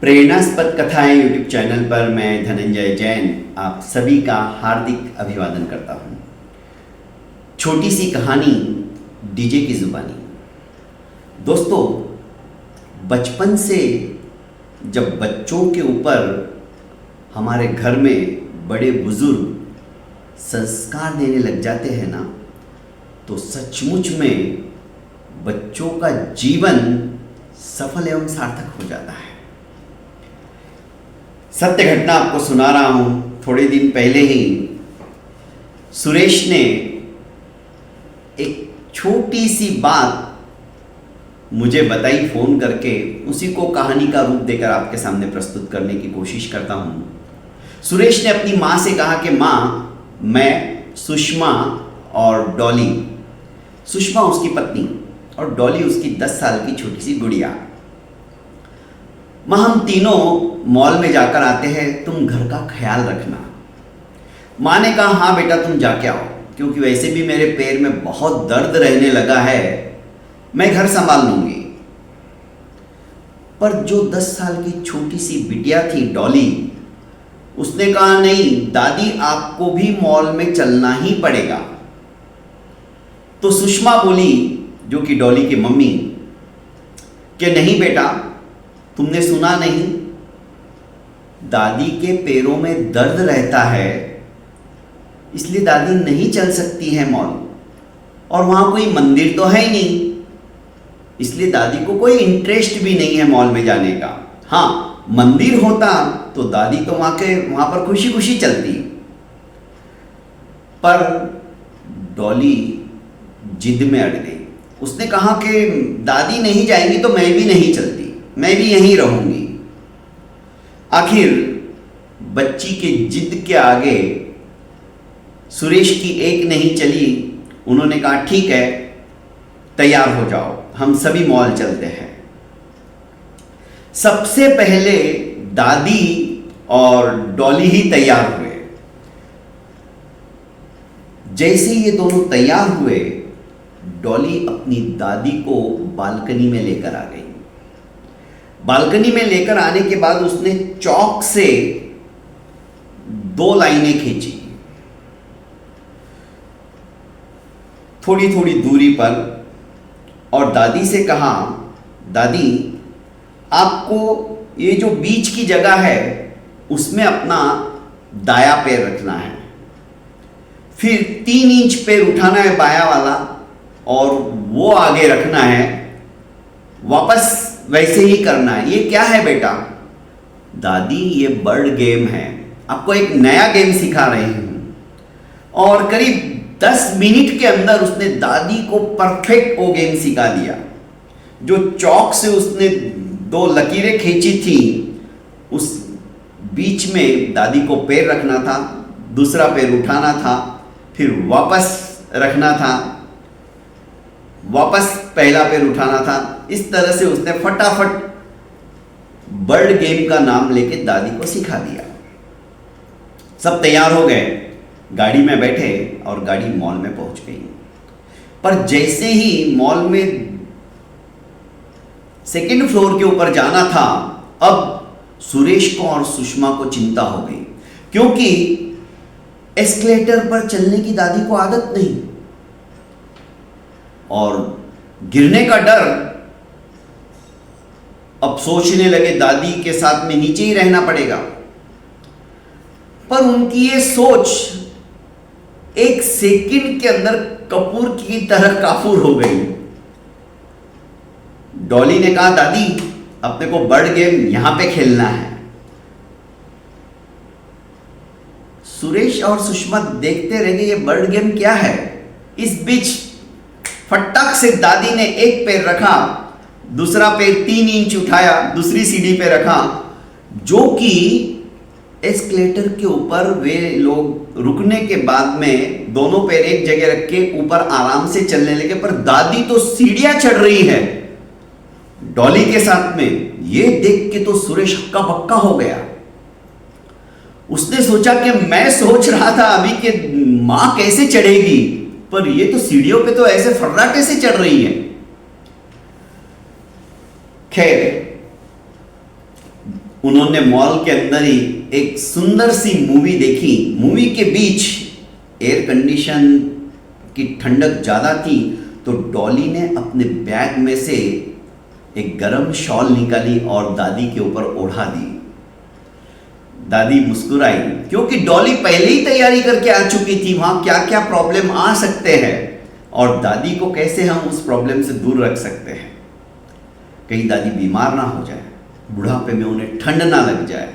प्रेरणास्पद कथाएं YouTube channel पर मैं धनंजय जैन आप सभी का हार्दिक अभिवादन करता हूं। छोटी सी कहानी डीजे की जुबानी। दोस्तों, बचपन से जब बच्चों के ऊपर हमारे घर में बड़े बुजुर्ग संस्कार देने लग जाते हैं ना, तो सचमुच में बच्चों का जीवन सफल एवं सार्थक हो जाता है। सत्य घटना आपको सुना रहा हूं। थोड़े दिन पहले ही सुरेश ने एक छोटी सी बात मुझे बताई फोन करके, उसी को कहानी का रूप देकर आपके सामने प्रस्तुत करने की कोशिश करता हूं। सुरेश ने अपनी मां से कहा कि मां, मैं, सुषमा और डॉली, सुषमा उसकी पत्नी और डॉली उसकी 10 साल की छोटी सी गुड़िया, मां हम तीनों मॉल में जाकर आते हैं, तुम घर का ख्याल रखना। मां ने कहा हाँ बेटा तुम जाके आओ, क्योंकि वैसे भी मेरे पैर में बहुत दर्द रहने लगा है, मैं घर संभाल लूंगी। पर जो 10 साल की छोटी सी बिटिया थी डॉली, उसने कहा नहीं दादी आपको भी मॉल में चलना ही पड़ेगा। तो सुषमा बोली, जो कि डॉली की मम्मी, कि नहीं बेटा तुमने सुना नहीं, दादी के पैरों में दर्द रहता है, इसलिए दादी नहीं चल सकती है मॉल, और वहां कोई मंदिर तो है ही नहीं, इसलिए दादी को कोई इंटरेस्ट भी नहीं है मॉल में जाने का। हाँ, मंदिर होता तो दादी तो वहां पर खुशी खुशी चलती। पर डॉली जिद में अड़ गई। उसने कहा कि दादी नहीं जाएंगी तो मैं भी नहीं चलती, मैं भी यहीं रहूंगी। आखिर बच्ची के जिद के आगे सुरेश की एक नहीं चली। उन्होंने कहा ठीक है तैयार हो जाओ, हम सभी मॉल चलते हैं। सबसे पहले दादी और डॉली ही तैयार हुए। जैसे ये दोनों तैयार हुए, डॉली अपनी दादी को बालकनी में लेकर आ गई। बालकनी में लेकर आने के बाद उसने चौक से 2 लाइनें खींची, थोड़ी थोड़ी दूरी पर, और दादी से कहा दादी आपको ये जो बीच की जगह है उसमें अपना दाया पैर रखना है, फिर 3 इंच पैर उठाना है बाया वाला और वो आगे रखना है, वापस वैसे ही करना है। ये क्या है बेटा? दादी ये बर्ड गेम है, आपको एक नया गेम सिखा रहे हैं। और करीब 10 मिनट के अंदर उसने दादी को परफेक्ट वो गेम सिखा दिया। जो चौक से उसने 2 लकीरें खींची थी, उस बीच में दादी को पैर रखना था, दूसरा पैर उठाना था, फिर वापस रखना था, वापस पहला पैर उठाना था। इस तरह से उसने फटाफट बर्ड गेम का नाम लेके दादी को सिखा दिया। सब तैयार हो गए, गाड़ी में बैठे और गाड़ी मॉल में पहुंच गई। पर जैसे ही मॉल में सेकंड फ्लोर के ऊपर जाना था, अब सुरेश को और सुषमा को चिंता हो गई, क्योंकि एस्केलेटर पर चलने की दादी को आदत नहीं और गिरने का डर। अब सोचने लगे दादी के साथ में नीचे ही रहना पड़ेगा। पर उनकी ये सोच एक सेकंड के अंदर कपूर की तरह काफूर हो गई। डॉली ने कहा दादी अपने को बर्ड गेम यहां पे खेलना है। सुरेश और सुषमा देखते रह गए, ये बर्ड गेम क्या है। इस बीच फटाक से दादी ने एक पैर रखा, दूसरा पैर 3 इंच उठाया, दूसरी सीढ़ी पे रखा, जो कि एस्केलेटर के ऊपर वे लोग रुकने के बाद में दोनों पैर एक जगह रख के ऊपर आराम से चलने लगे। पर दादी तो सीढ़ियां चढ़ रही है डॉली के साथ में। ये देख के तो सुरेश हक्का बक्का हो गया। उसने सोचा कि मैं सोच रहा था अभी कि मां कैसे चढ़ेगी, पर ये तो सीढ़ियों पे तो ऐसे फर्राटे से चढ़ रही है। खैर उन्होंने मॉल के अंदर ही एक सुंदर सी मूवी देखी। मूवी के बीच एयर कंडीशन की ठंडक ज़्यादा थी, तो डॉली ने अपने बैग में से एक गरम शॉल निकाली और दादी के ऊपर ओढ़ा दी। दादी मुस्कुराई, क्योंकि डॉली पहले ही तैयारी करके आ चुकी थी वहां क्या क्या प्रॉब्लम आ सकते हैं और दादी को कैसे हम उस प्रॉब्लम से दूर रख सकते हैं। कहीं दादी बीमार ना हो जाए, बुढ़ापे में उन्हें ठंड ना लग जाए।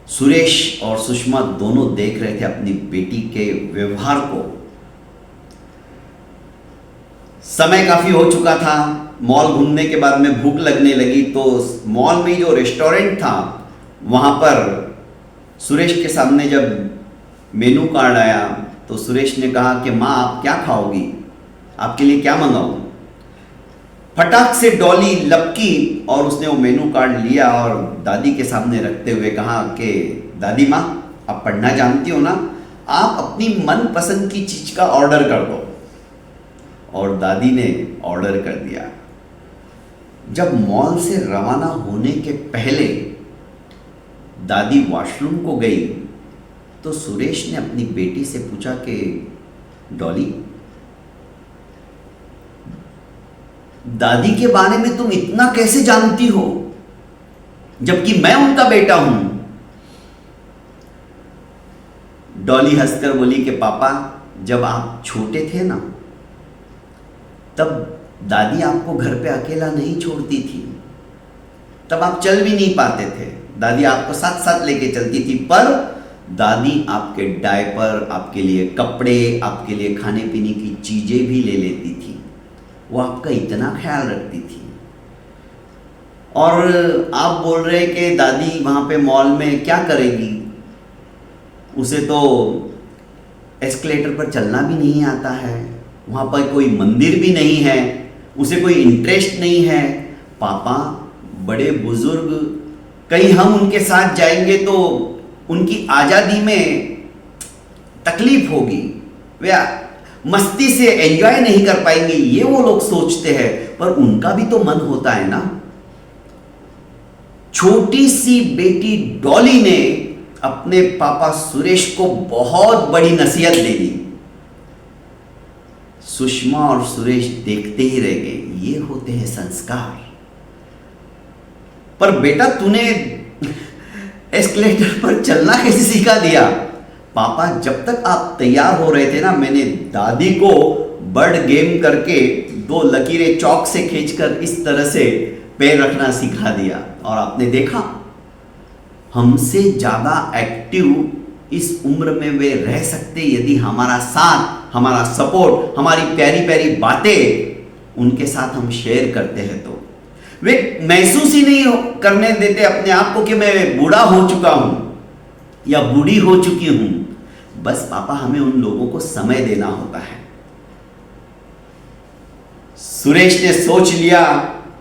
सुरेश और सुषमा दोनों देख रहे थे अपनी बेटी के व्यवहार को। समय काफी हो चुका था। मॉल घूमने के बाद में भूख लगने लगी, तो मॉल में जो रेस्टोरेंट था वहां पर सुरेश के सामने जब मेनू कार्ड आया तो सुरेश ने कहा कि माँ आप क्या खाओगी, आपके लिए क्या मंगाऊं। फटाक से डॉली लपकी और उसने वो मेनू कार्ड लिया और दादी के सामने रखते हुए कहा कि दादी माँ आप पढ़ना जानती हो ना, आप अपनी मनपसंद की चीज का ऑर्डर कर दो। और दादी ने ऑर्डर कर दिया। जब मॉल से रवाना होने के पहले दादी वॉशरूम को गई तो सुरेश ने अपनी बेटी से पूछा कि डॉली, दादी के बारे में तुम इतना कैसे जानती हो जबकि मैं उनका बेटा हूं। डॉली हंसकर बोली कि पापा जब आप छोटे थे ना तब दादी आपको घर पे अकेला नहीं छोड़ती थी, तब आप चल भी नहीं पाते थे, दादी आपको साथ साथ लेके चलती थी, पर दादी आपके डायपर, आपके लिए कपड़े, आपके लिए खाने पीने की चीजें भी ले लेती थी। वो आपका इतना ख्याल रखती थी। और आप बोल रहे कि दादी वहां पे मॉल में क्या करेगी, उसे तो एस्केलेटर पर चलना भी नहीं आता है, वहां पर कोई मंदिर भी नहीं है, उसे कोई इंटरेस्ट नहीं है। पापा बड़े बुजुर्ग, कहीं हम उनके साथ जाएंगे तो उनकी आज़ादी में तकलीफ होगी, वे मस्ती से एंजॉय नहीं कर पाएंगे, ये वो लोग सोचते हैं। पर उनका भी तो मन होता है ना। छोटी सी बेटी डॉली ने अपने पापा सुरेश को बहुत बड़ी नसीहत दे दी। सुषमा और सुरेश देखते ही रह गए। ये होते हैं संस्कार। पर बेटा तूने एस्केलेटर पर चलना कैसे सिखा दिया? पापा जब तक आप तैयार हो रहे थे ना, मैंने दादी को बर्ड गेम करके 2 लकीरें चौक से खींचकर इस तरह से पैर रखना सिखा दिया। और आपने देखा हमसे ज्यादा एक्टिव इस उम्र में वे रह सकते यदि हमारा साथ, हमारा सपोर्ट, हमारी प्यारी प्यारी बातें उनके साथ हम शेयर करते हैं। तो वे महसूस ही नहीं करने देते अपने आप को कि मैं बूढ़ा हो चुका हूं या बूढ़ी हो चुकी हूं। बस पापा हमें उन लोगों को समय देना होता है। सुरेश ने सोच लिया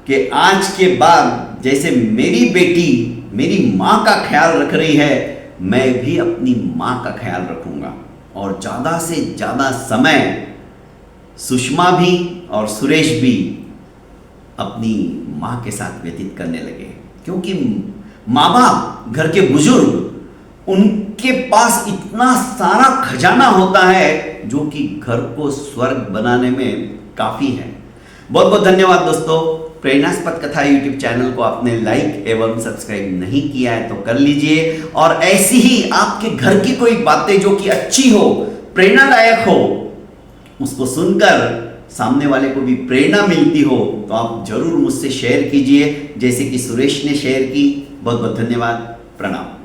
कि आज के बाद जैसे मेरी बेटी मेरी मां का ख्याल रख रही है, मैं भी अपनी मां का ख्याल रखूंगा। और ज्यादा से ज्यादा समय सुषमा भी और सुरेश भी अपनी मां के साथ व्यतीत करने लगे, क्योंकि माँ बाप, घर के बुजुर्ग, उनके पास इतना सारा खजाना होता है जो कि घर को स्वर्ग बनाने में काफी है। बहुत बहुत धन्यवाद दोस्तों। प्रेरणास्पद कथा यूट्यूब चैनल को आपने लाइक एवं सब्सक्राइब नहीं किया है तो कर लीजिए। और ऐसी ही आपके घर की कोई बातें जो कि अच्छी हो, प्रेरणादायक हो, उसको सुनकर सामने वाले को भी प्रेरणा मिलती हो तो आप जरूर मुझसे शेयर कीजिए, जैसे कि सुरेश ने शेयर की। बहुत बहुत धन्यवाद। प्रणाम।